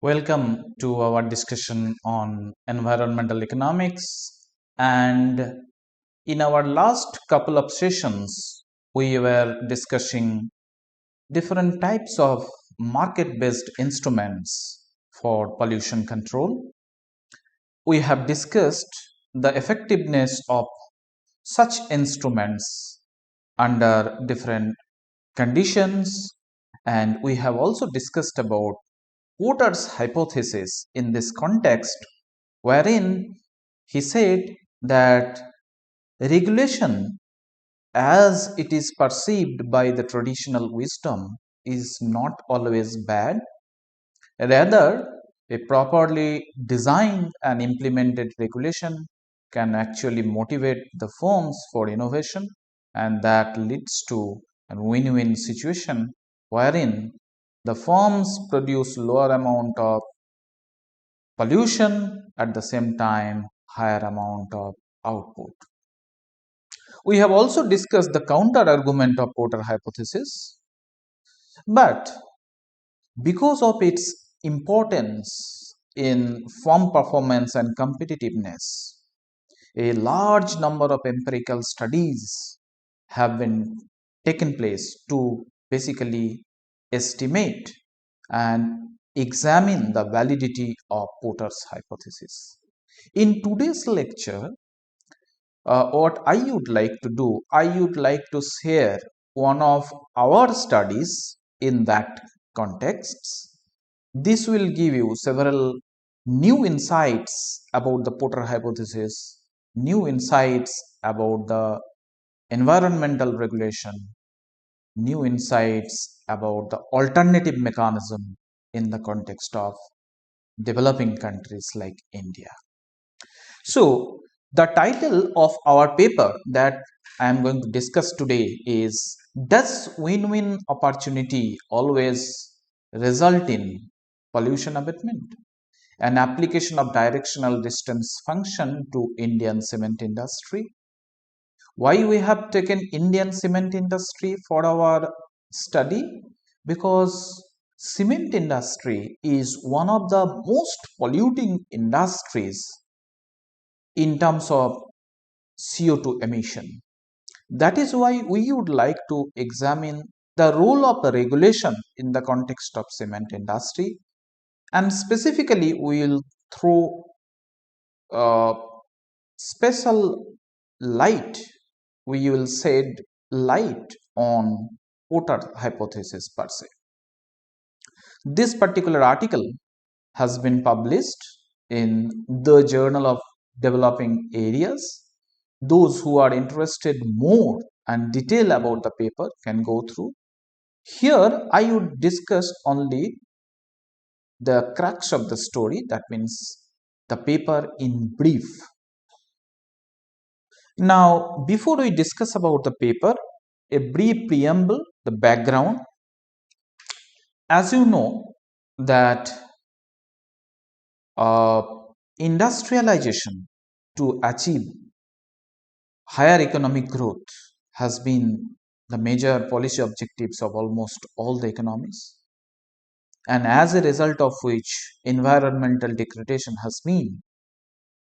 Welcome to our discussion on environmental economics. And in our last couple of sessions, we were discussing different types of market based instruments for pollution control. We have discussed the effectiveness of such instruments under different conditions, and we have also discussed about Porter's hypothesis in this context, wherein he said that regulation, as it is perceived by the traditional wisdom, is not always bad. Rather, a properly designed and implemented regulation can actually motivate the firms for innovation, and that leads to a win-win situation wherein the firms produce lower amount of pollution, at the same time higher amount of output. We have also discussed the counter argument of Porter hypothesis, but because of its importance in firm performance and competitiveness, a large number of empirical studies have been taken place to basically estimate and examine the validity of Porter's hypothesis. In today's lecture, what I would like to do, I would like to share one of our studies in that context. This will give you several new insights about the Porter hypothesis, new insights about the environmental regulation, new insights about the alternative mechanism in the context of developing countries like India. So, the title of our paper that I am going to discuss today is, does win-win opportunity always result in pollution abatement? An application of directional distance function to Indian cement industry. Why we have taken Indian cement industry for our study? Because cement industry is one of the most polluting industries in terms of CO2 emission. That is why we would like to examine the role of the regulation in the context of cement industry, and specifically we will throw special light, we will shed light on Porter hypothesis per se. This particular article has been published in the Journal of Developing Areas. Those who are interested more and detail about the paper can go through. Here I would discuss only the crux of the story, that means the paper in brief. Now, before we discuss about the paper, a brief preamble, the background. As you know that industrialization to achieve higher economic growth has been the major policy objectives of almost all the economies, and as a result of which environmental degradation has been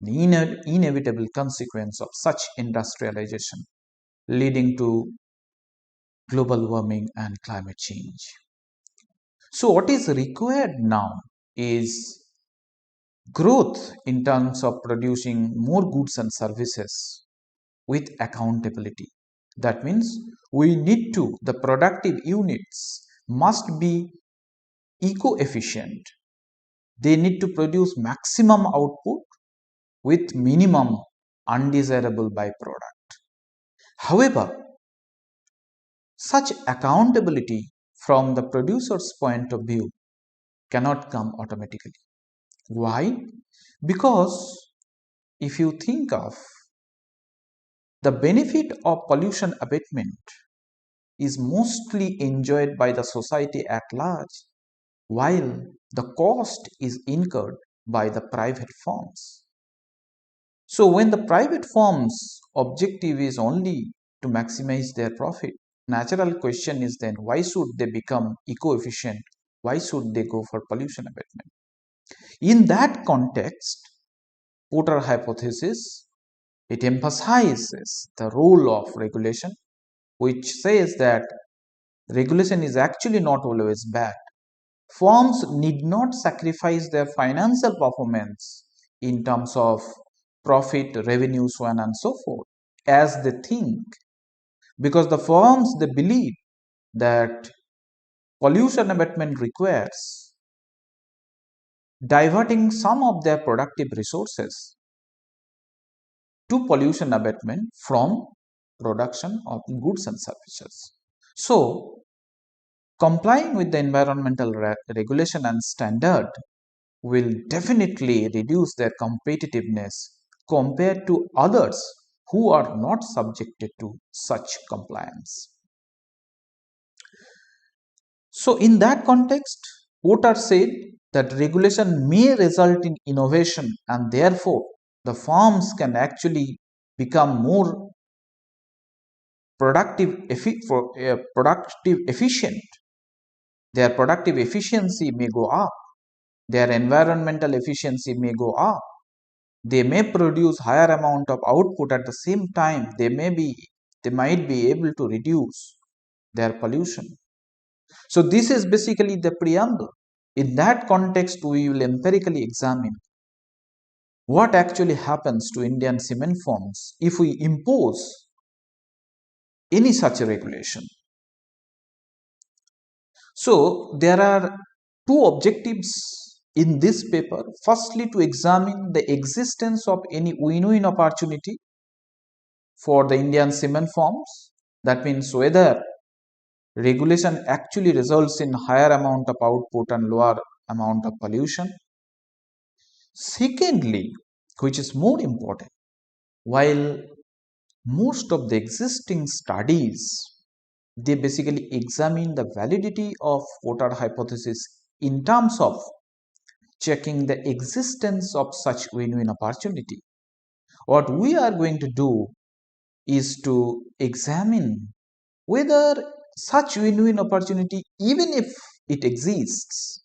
the inevitable consequence of such industrialization, leading to global warming and climate change. So what is required now is growth in terms of producing more goods and services with accountability. That means the productive units must be eco-efficient. They need to produce maximum output with minimum undesirable byproduct. However, such accountability from the producer's point of view cannot come automatically. Why? Because if you think of the benefit of pollution abatement is mostly enjoyed by the society at large, while the cost is incurred by the private firms. So when the private firms' objective is only to maximize their profit, natural question is then, why should they become eco-efficient? Why should they go for pollution abatement? In that context, Porter hypothesis, it emphasizes the role of regulation, which says that regulation is actually not always bad. Firms need not sacrifice their financial performance in terms of profit, revenue, so on and so forth, as they think, because the firms, they believe that pollution abatement requires diverting some of their productive resources to pollution abatement from production of goods and services. So, complying with the environmental regulation and standard will definitely reduce their competitiveness compared to others who are not subjected to such compliance. So, in that context, Porter said that regulation may result in innovation and therefore the firms can actually become more productive efficient. Their productive efficiency may go up, their environmental efficiency may go up, they may produce higher amount of output. At the same time, they might be able to reduce their pollution. So this is basically the preamble. In that context, we will empirically examine what actually happens to Indian cement firms if we impose any such regulation. So there are two objectives in this paper. Firstly, to examine the existence of any win-win opportunity for the Indian cement firms. That means whether regulation actually results in higher amount of output and lower amount of pollution. Secondly, which is more important, while most of the existing studies, they basically examine the validity of Porter hypothesis in terms of checking the existence of such win-win opportunity. What we are going to do is to examine whether such win-win opportunity, even if it exists,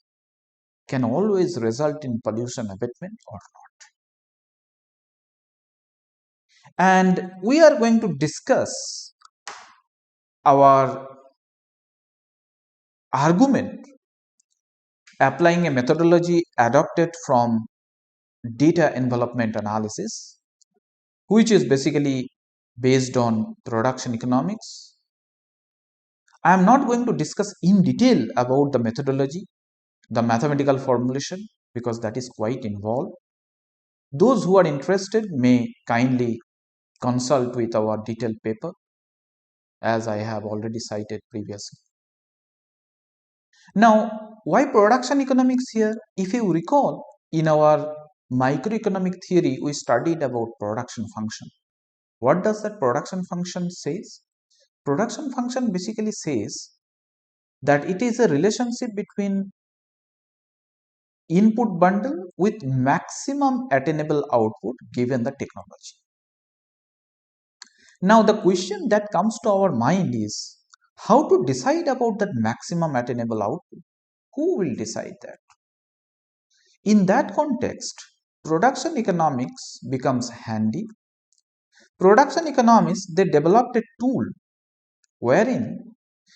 can always result in pollution abatement or not. And we are going to discuss our argument applying a methodology adopted from data envelopment analysis, which is basically based on production economics. I am not going to discuss in detail about the methodology, the mathematical formulation, because that is quite involved. Those who are interested may kindly consult with our detailed paper, as I have already cited previously. Now, why production economics here? If you recall, in our microeconomic theory, we studied about production function. What does that production function says? Production function basically says that it is a relationship between input bundle with maximum attainable output given the technology. Now, the question that comes to our mind is how to decide about that maximum attainable output? Who will decide that? In that context, production economics becomes handy. Production economists, they developed a tool wherein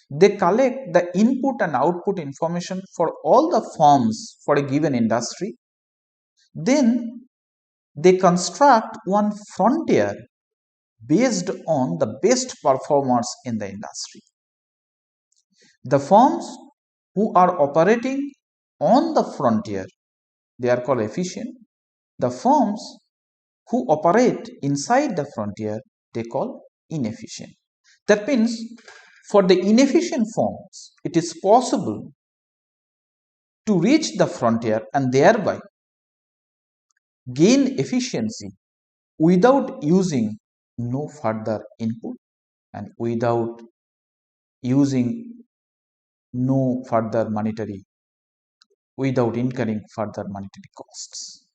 they collect the input and output information for all the firms for a given industry. Then they construct one frontier based on the best performers in the industry. The firms who are operating on the frontier, they are called efficient. The firms who operate inside the frontier, they call inefficient. That means for the inefficient firms, it is possible to reach the frontier and thereby gain efficiency without using no further input and without using no further monetary, without incurring further monetary costs.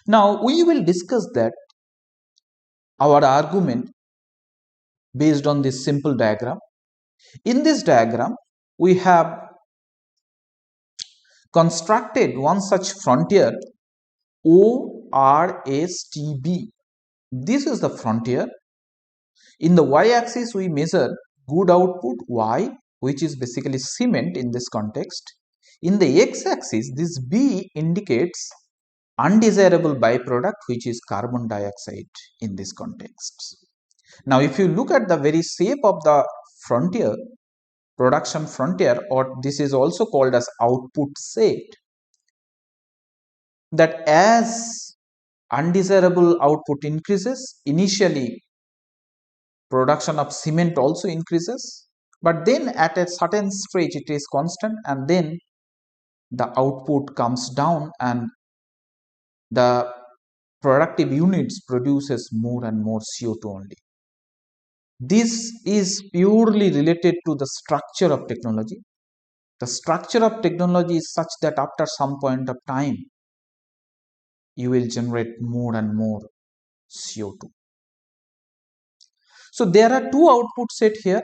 Now, we will discuss that our argument based on this simple diagram. In this diagram, we have constructed one such frontier ORSTB. This is the frontier. In the y-axis, we measure good output Y, which is basically cement in this context. In the x-axis, this B indicates undesirable byproduct, which is carbon dioxide in this context. Now, if you look at the very shape of the frontier, production frontier, or this is also called as output set, that as undesirable output increases, initially production of cement also increases, but then at a certain stage it is constant, and then the output comes down and the productive units produces more and more CO2 only. This is purely related to the structure of technology. The structure of technology is such that after some point of time, you will generate more and more CO2. So there are two output set here.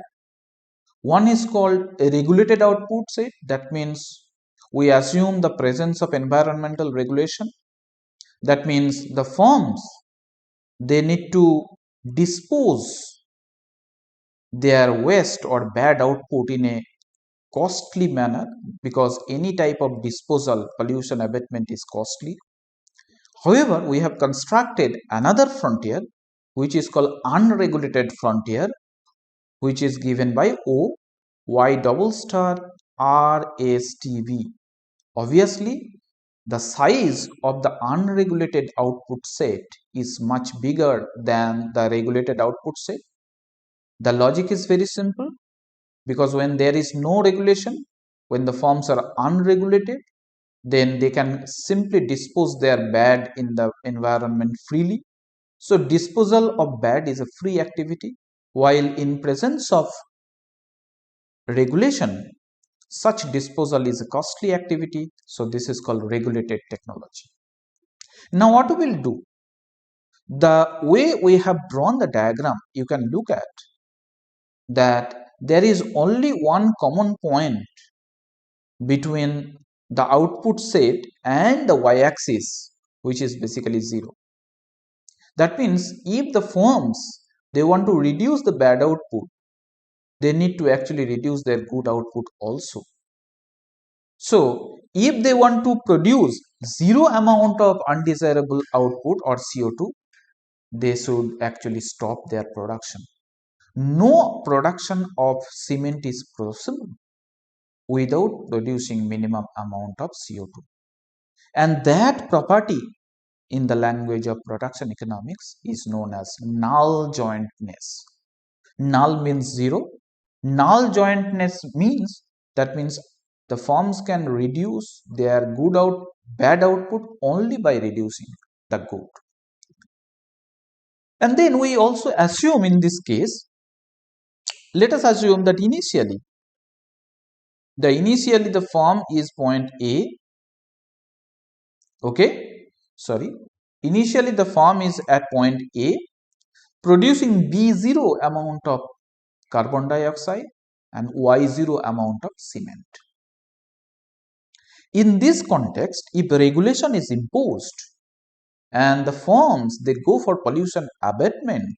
One is called a regulated output set. That means we assume the presence of environmental regulation. That means the firms, they need to dispose their waste or bad output in a costly manner, because any type of disposal, pollution abatement is costly. However, we have constructed another frontier which is called unregulated frontier, which is given by O Y double star RSTV. Obviously, the size of the unregulated output set is much bigger than the regulated output set. The logic is very simple, because when there is no regulation, when the firms are unregulated, then they can simply dispose their bad in the environment freely. So disposal of bad is a free activity, while in presence of regulation, such disposal is a costly activity. So this is called regulated technology. Now what we will do, the way we have drawn the diagram, you can look at that there is only one common point between the output set and the y-axis, which is basically 0. That means if the firms, they want to reduce the bad output, they need to actually reduce their good output also. So if they want to produce zero amount of undesirable output or CO2, they should actually stop their production. No production of cement is possible without producing minimum amount of CO2. And that property in the language of production economics is known as null jointness. Null means 0. Null jointness means, that means the firms can reduce their bad output only by reducing the good. And then we also assume in this case, let us assume that initially the firm is point A. Initially the firm is at point A, producing B0 amount of carbon dioxide and Y0 amount of cement. In this context, if regulation is imposed and the firms, they go for pollution abatement,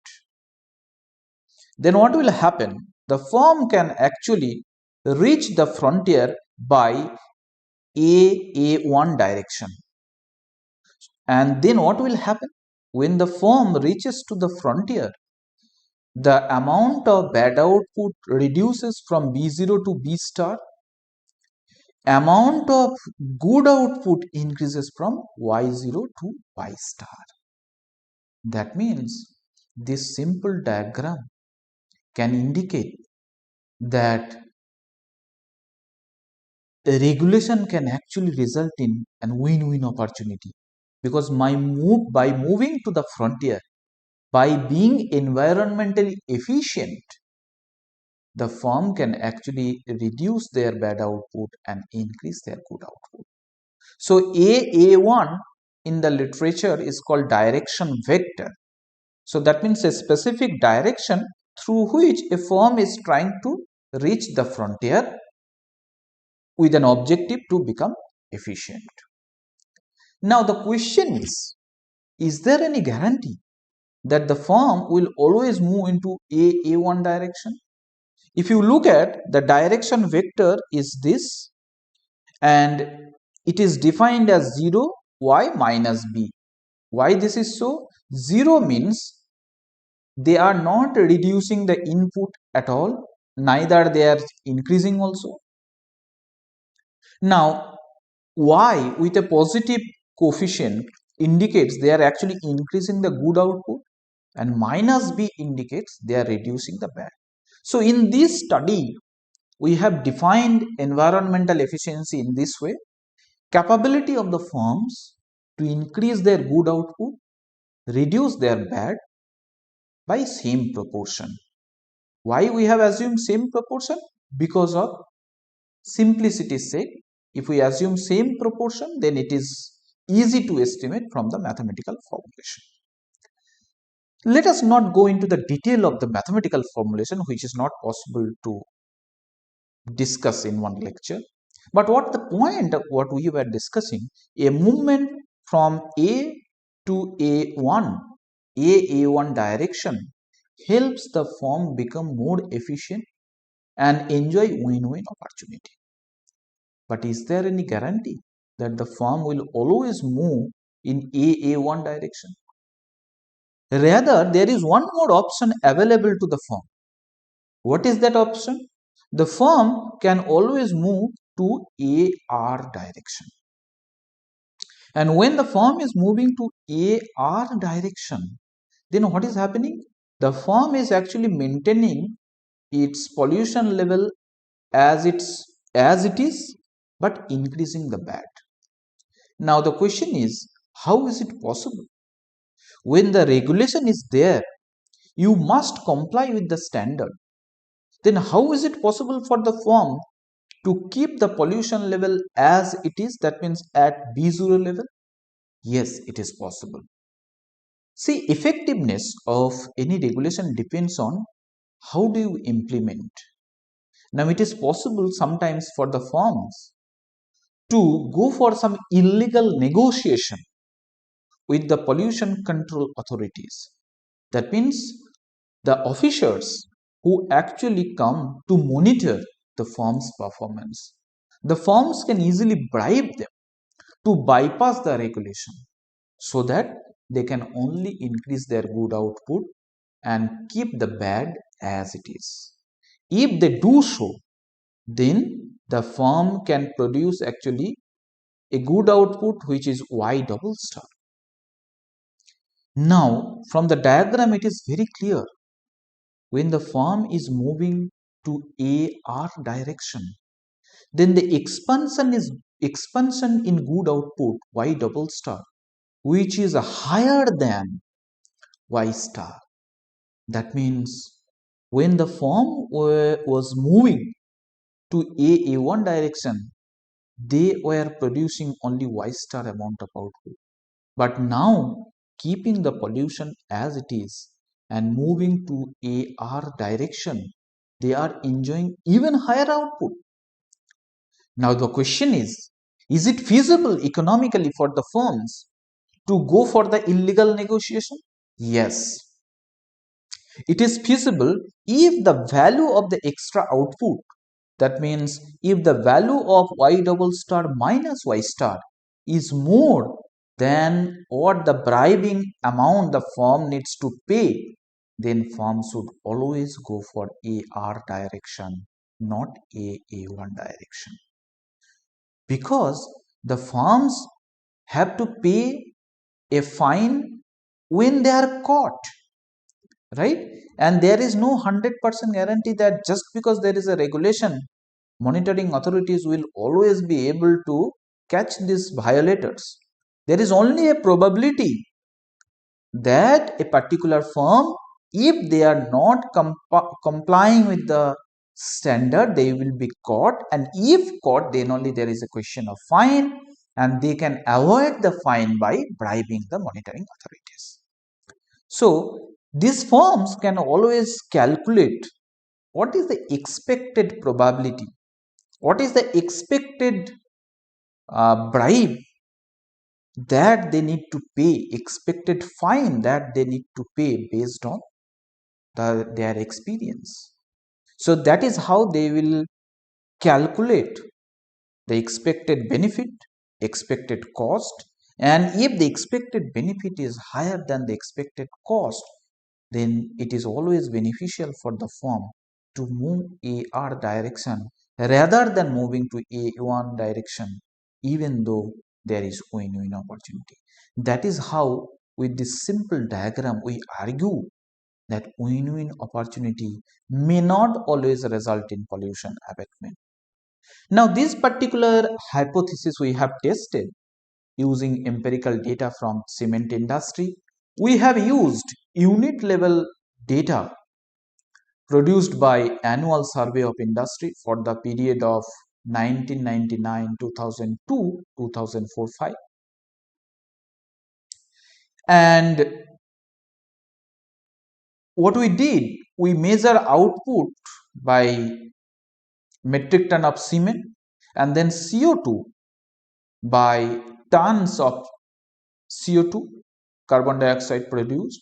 then what will happen? The firm can actually reach the frontier by A1 direction. And then what will happen? When the firm reaches to the frontier, the amount of bad output reduces from B0 to B star. Amount of good output increases from Y0 to Y star. That means this simple diagram can indicate that regulation can actually result in a win-win opportunity, because by moving to the frontier, by being environmentally efficient, the firm can actually reduce their bad output and increase their good output. So A1 in the literature is called direction vector. So that means a specific direction through which a firm is trying to reach the frontier with an objective to become efficient. Now the question is there any guarantee that the firm will always move into A1 direction? If you look at the direction vector is this, and it is defined as 0, y minus b. Why this is so? 0 means they are not reducing the input at all, neither they are increasing also. Now y with a positive coefficient indicates they are actually increasing the good output, and minus b indicates they are reducing the bad. So in this study we have defined environmental efficiency in this way: capability of the firms to increase their good output, reduce their bad by same proportion. Why we have assumed same proportion? Because of simplicity's sake. If we assume same proportion, then it is easy to estimate from the mathematical formulation. Let us not go into the detail of the mathematical formulation, which is not possible to discuss in one lecture. But what the point of what we were discussing, a movement from A to A1 direction helps the firm become more efficient and enjoy win-win opportunity. But is there any guarantee that the firm will always move in A1 direction? Rather, there is one more option available to the firm. What is that option? The firm can always move to AR direction. And when the firm is moving to AR direction, then what is happening? The firm is actually maintaining its pollution level as it is, but increasing the bad. Now the question is, how is it possible? When the regulation is there, you must comply with the standard. Then how is it possible for the firm to keep the pollution level as it is, that means at B0 level? Yes, it is possible. See, effectiveness of any regulation depends on how do you implement. Now it is possible sometimes for the firms to go for some illegal negotiation with the pollution control authorities. That means the officers who actually come to monitor the firm's performance. The firms can easily bribe them to bypass the regulation so that they can only increase their good output and keep the bad as it is. If they do so, then the firm can produce actually a good output which is Y double star. Now from the diagram it is very clear, when the firm is moving to AR direction, then the expansion in good output Y double star, which is higher than Y star. That means when the firm was moving to A1 direction, they were producing only Y star amount of output. But now, keeping the pollution as it is and moving to AR direction, they are enjoying even higher output. Now the question is it feasible economically for the firms to go for the illegal negotiation? Yes. It is feasible if the value of the extra output, that means if the value of Y double star minus Y star is more than what the bribing amount the firm needs to pay, then firm should always go for AR direction, not A1 direction. Because the firms have to pay a fine when they are caught, right? And there is no 100% guarantee that just because there is a regulation, monitoring authorities will always be able to catch these violators. There is only a probability that a particular firm, if they are not complying with the standard, they will be caught, and if caught, then only there is a question of fine, and they can avoid the fine by bribing the monitoring authorities. So these firms can always calculate what is the expected probability, what is the expected bribe that they need to pay, expected fine that they need to pay based on their experience. So that is how they will calculate the expected benefit, expected cost, and if the expected benefit is higher than the expected cost, then it is always beneficial for the firm to move AR direction rather than moving to A1 direction, even though there is win-win opportunity. That is how, with this simple diagram, we argue that win-win opportunity may not always result in pollution abatement. Now, this particular hypothesis we have tested using empirical data from cement industry. We have used unit level data produced by annual survey of industry for the period of 1999, 2002, 2004-5, and what we did, we measure output by metric ton of cement and then CO2 by tons of CO2, carbon dioxide produced.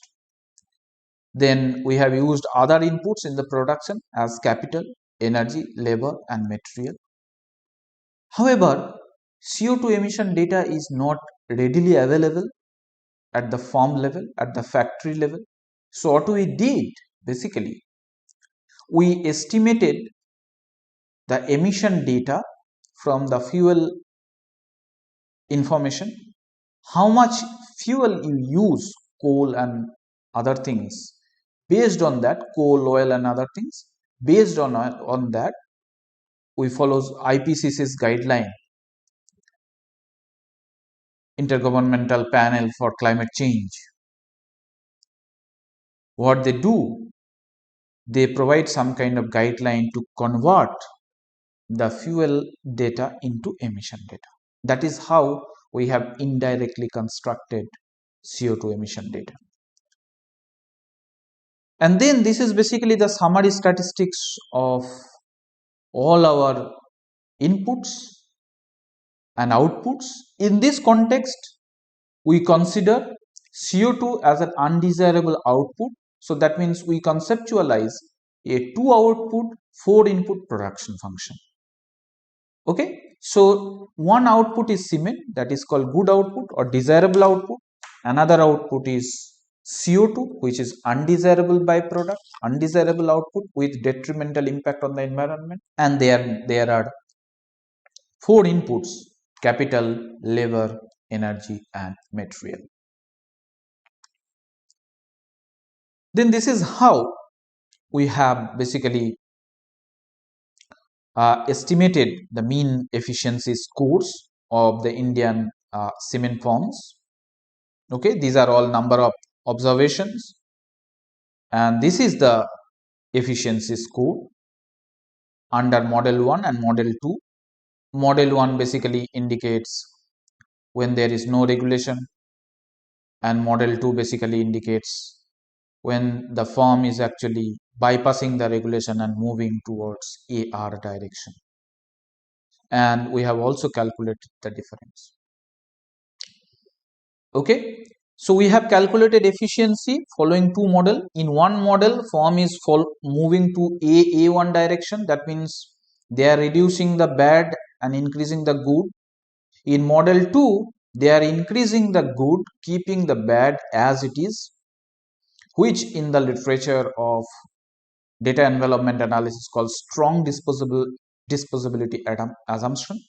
Then we have used other inputs in the production as capital, energy, labor and material. However, CO2 emission data is not readily available at the farm level, at the factory level. So what we did, basically, we estimated the emission data from the fuel information, how much fuel you use, coal and other things. Based on that, coal, oil and other things, based on that, we follow IPCC's guideline, Intergovernmental Panel for Climate Change. What they do, they provide some kind of guideline to convert the fuel data into emission data. That is how we have indirectly constructed CO2 emission data. And then this is basically the summary statistics of all our inputs and outputs. In this context, we consider CO2 as an undesirable output. So that means we conceptualize a 2 output, 4 input production function. Okay, so one output is cement, that is called good output or desirable output. Another output is CO2, which is undesirable byproduct, undesirable output with detrimental impact on the environment. And there are 4 inputs: capital, labor, energy and material. Then this is how we have basically estimated the mean efficiency scores of the Indian cement firms. Okay, these are all number of observations, and this is the efficiency score under model 1 and model 2. Model 1 basically indicates when there is no regulation, and model 2 basically indicates when the firm is actually bypassing the regulation and moving towards AR direction. And we have also calculated the difference. Okay, so we have calculated efficiency following 2 model. In one model, firm is moving to A1 direction. That means they are reducing the bad and increasing the good. In model 2, they are increasing the good, keeping the bad as it is, which in the literature of data envelopment analysis called strong disposability assumption.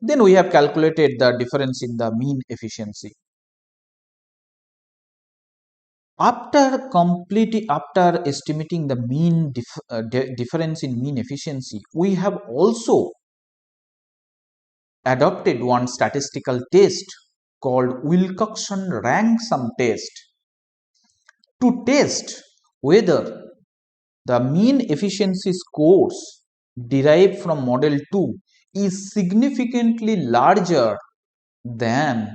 Then we have calculated the difference in the mean efficiency. After estimating the mean difference in mean efficiency, we have also adopted one statistical test called Wilcoxon rank sum test to test whether the mean efficiency scores derived from model 2 is significantly larger than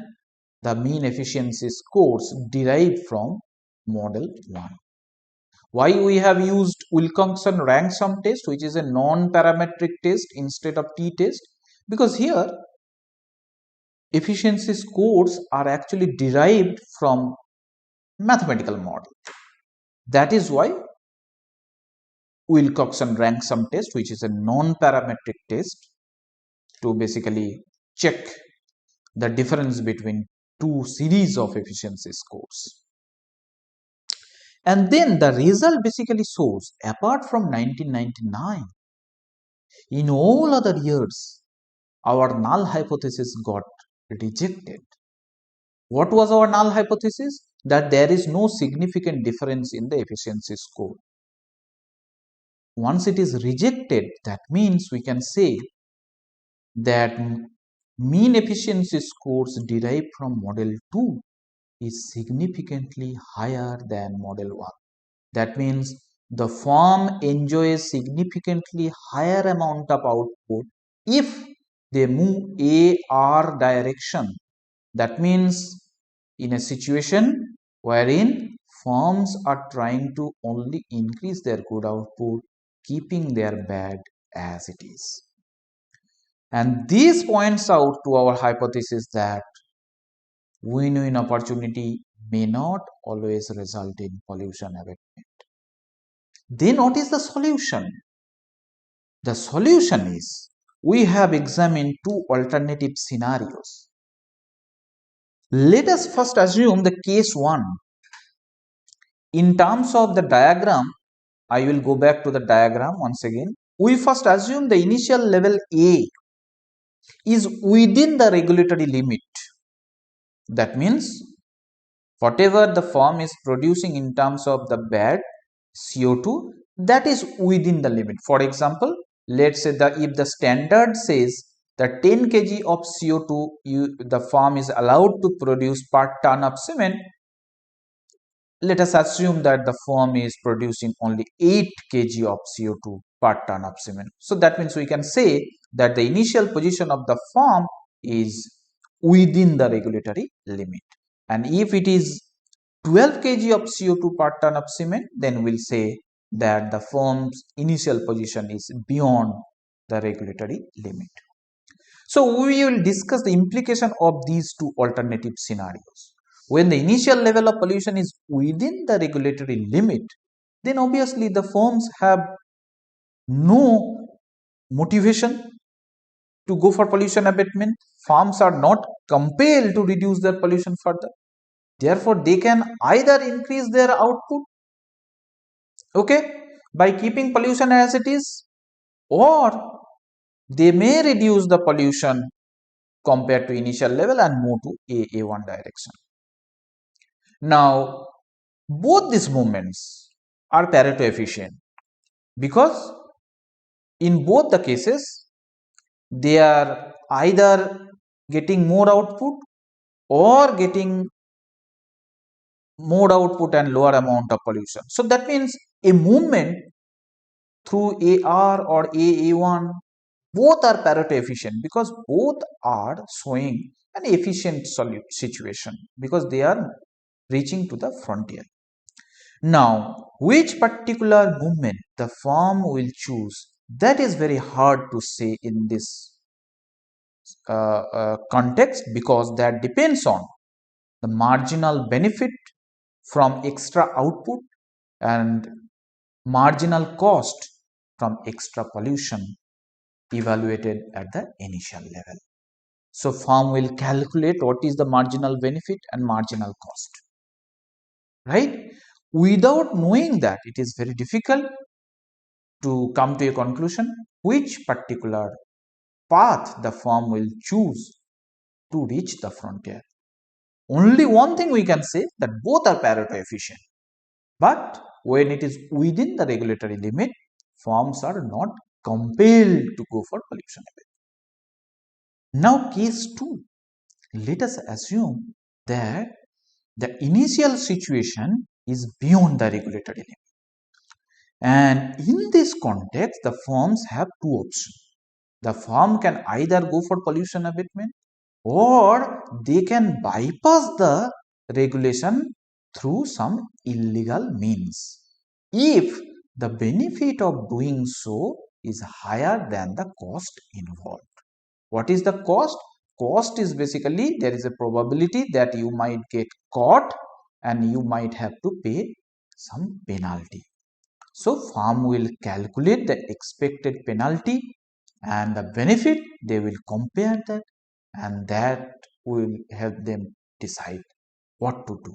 the mean efficiency scores derived from model 1. Why we have used Wilcoxon rank sum test, which is a non-parametric test instead of t-test? Because here efficiency scores are actually derived from mathematical model. That is why Wilcoxon rank-sum test, which is a non-parametric test to basically check the difference between two series of efficiency scores. And then the result basically shows, apart from 1999, in all other years, our null hypothesis got rejected. What was our null hypothesis? That there is no significant difference in the efficiency score. Once it is rejected, that means we can say that mean efficiency scores derived from model 2 is significantly higher than model 1. That means the firm enjoys significantly higher amount of output if they move AR direction. That means in a situation wherein firms are trying to only increase their good output, keeping their bad as it is. And this points out to our hypothesis that win-win opportunity may not always result in pollution abatement. Then what is the solution? The solution is, we have examined two alternative scenarios. Let us first assume the case 1. In terms of the diagram, I will go back to the diagram once again. We first assume the initial level A is within the regulatory limit. That means whatever the firm is producing in terms of the bad CO2, that is within the limit. For example, let's say that if the standard says that 10 kg of CO2 the firm is allowed to produce per ton of cement, let us assume that the firm is producing only 8 kg of CO2 per ton of cement. So that means we can say that the initial position of the firm is within the regulatory limit. And if it is 12 kg of CO2 per ton of cement, then we'll say that the firm's initial position is beyond the regulatory limit. So we will discuss the implication of these two alternative scenarios. When the initial level of pollution is within the regulatory limit, then obviously the firms have no motivation to go for pollution abatement. Farms are not compelled to reduce their pollution further. Therefore, they can either increase their output, okay, by keeping pollution as it is, or they may reduce the pollution compared to initial level and move to AA1 direction. Now, both these movements are Pareto efficient because in both the cases, they are either getting more output or getting more output and lower amount of pollution. So that means a movement through AR or AA1, both are Pareto efficient because both are showing an efficient situation because they are reaching to the frontier. Now, which particular movement the firm will choose, that is very hard to say in this context because that depends on the marginal benefit from extra output and marginal cost from extra pollution evaluated at the initial level. So firm will calculate what is the marginal benefit and marginal cost, right? Without knowing that, it is very difficult to come to a conclusion which particular path the firm will choose to reach the frontier. Only one thing we can say, that both are Pareto efficient, but when it is within the regulatory limit, firms are not compelled to go for pollution abatement. Now case 2, let us assume that the initial situation is beyond the regulatory limit. And in this context, the firms have two options. The firm can either go for pollution abatement or they can bypass the regulation through some illegal means if the benefit of doing so is higher than the cost involved. What is the cost? cost is basically there is a probability that you might get caught and you might have to pay some penalty. So firm will calculate the expected penalty and the benefit, they will compare that, and that will help them decide what to do,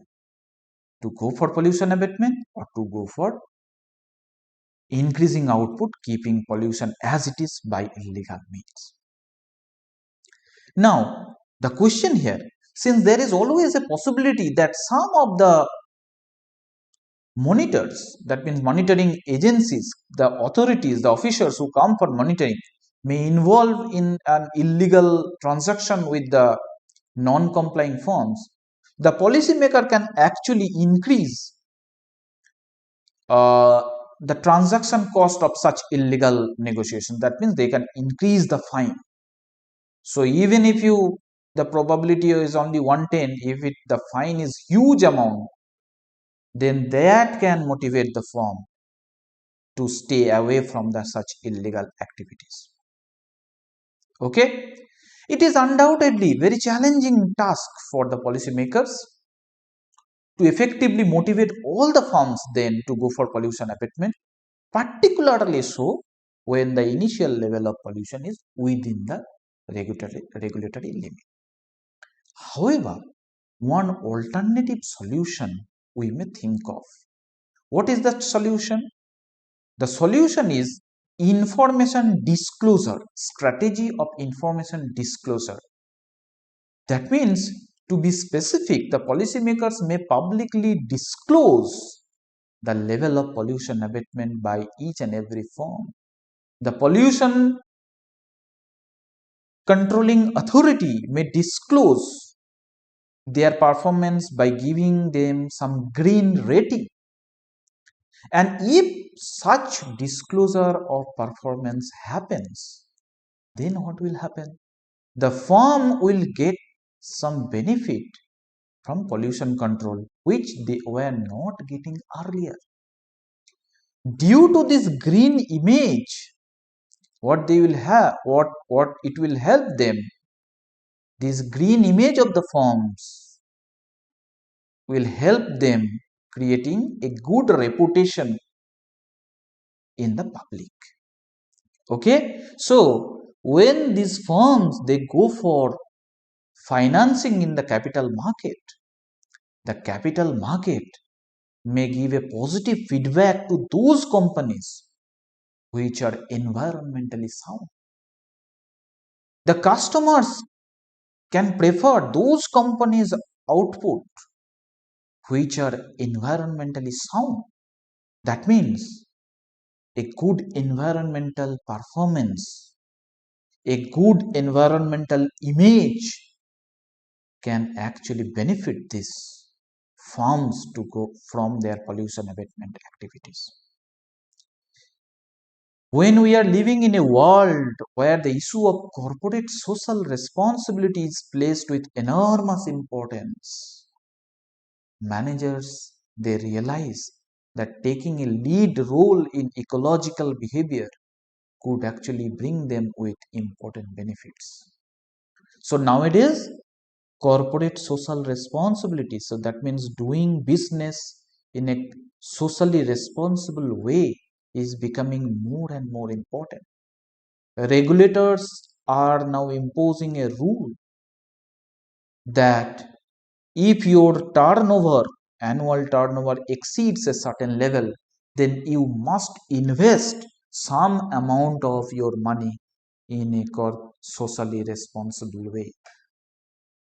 to go for pollution abatement or to go for increasing output, keeping pollution as it is by illegal means. Now, the question here, since there is always a possibility that some of the monitors, that means monitoring agencies, the authorities, the officers who come for monitoring may involve in an illegal transaction with the non-complying firms, the policymaker can actually increase the transaction cost of such illegal negotiation. That means they can increase the fine. So even if the probability is only 110, if the fine is huge amount, then that can motivate the firm to stay away from such illegal activities. Okay, it is undoubtedly very challenging task for the policymakers to effectively motivate all the firms then to go for pollution abatement, particularly so when the initial level of pollution is within the regulatory limit. However, one alternative solution we may think of. What is the solution? The solution is information disclosure, strategy of information disclosure. That means, to be specific, the policymakers may publicly disclose the level of pollution abatement by each and every firm. The pollution controlling authority may disclose their performance by giving them some green rating. And if such disclosure of performance happens, then what will happen? The firm will get some benefit from pollution control, which they were not getting earlier. Due to this green image, what they will have, what it will help them, this green image of the firms will help them creating a good reputation in the public. Okay, so when these firms they go for financing in the capital market may give a positive feedback to those companies which are environmentally sound. The customers can prefer those companies' output which are environmentally sound. That means a good environmental performance, a good environmental image can actually benefit these firms to go from their pollution abatement activities. When we are living in a world where the issue of corporate social responsibility is placed with enormous importance, managers they realize that taking a lead role in ecological behavior could actually bring them with important benefits. So nowadays, corporate social responsibility, so that means doing business in a socially responsible way, is becoming more and more important. Regulators are now imposing a rule that if your annual turnover exceeds a certain level, then you must invest some amount of your money in a socially responsible way.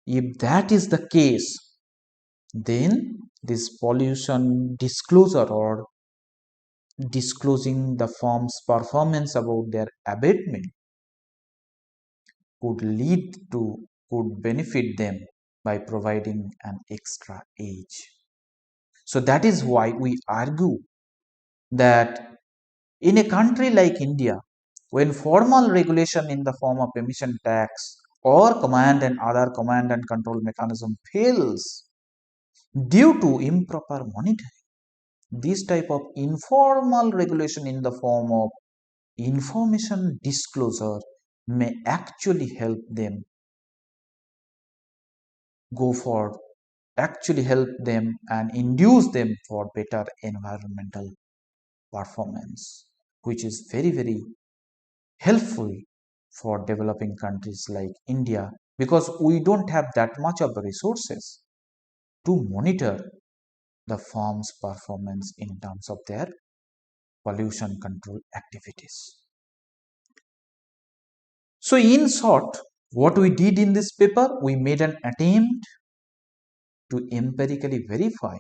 If that is the case, then this pollution disclosure or disclosing the firm's performance about their abatement could benefit them by providing an extra edge. So that is why we argue that in a country like India, when formal regulation in the form of emission tax or command and control mechanism fails due to improper monitoring, this type of informal regulation in the form of information disclosure may actually help them go for actually help them and induce them for better environmental performance, which is very, very helpful for developing countries like India, because we don't have that much of the resources to monitor the firm's performance in terms of their pollution control activities. So in short, what we did in this paper, we made an attempt to empirically verify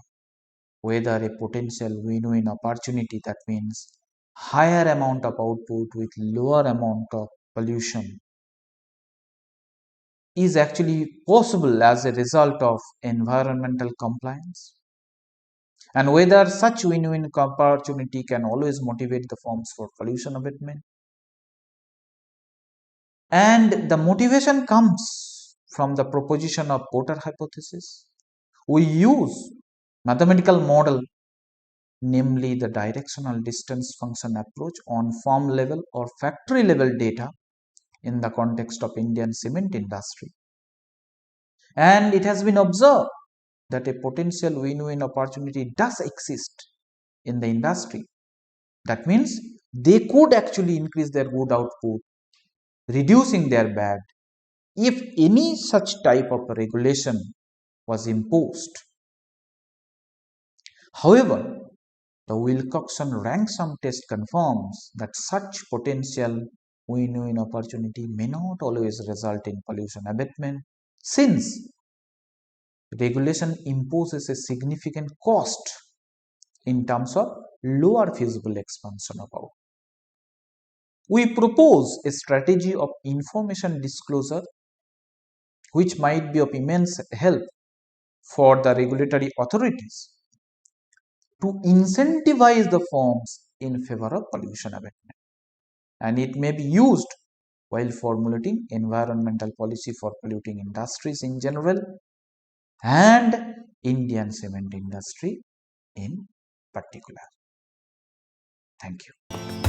whether a potential win-win opportunity, that means higher amount of output with lower amount of pollution, is actually possible as a result of environmental compliance, and whether such win-win opportunity can always motivate the firms for pollution abatement. And the motivation comes from the proposition of Porter hypothesis. We use mathematical model, namely the directional distance function approach, on firm level or factory level data in the context of Indian cement industry. And it has been observed that a potential win-win opportunity does exist in the industry. That means they could actually increase their good output, reducing their bad, if any such type of regulation was imposed. However, the Wilcoxon-Ransom test confirms that such potential win-win opportunity may not always result in pollution abatement, since regulation imposes a significant cost in terms of lower feasible expansion of output. We propose a strategy of information disclosure which might be of immense help for the regulatory authorities to incentivize the firms in favor of pollution abatement, and it may be used while formulating environmental policy for polluting industries in general and Indian cement industry in particular. Thank you.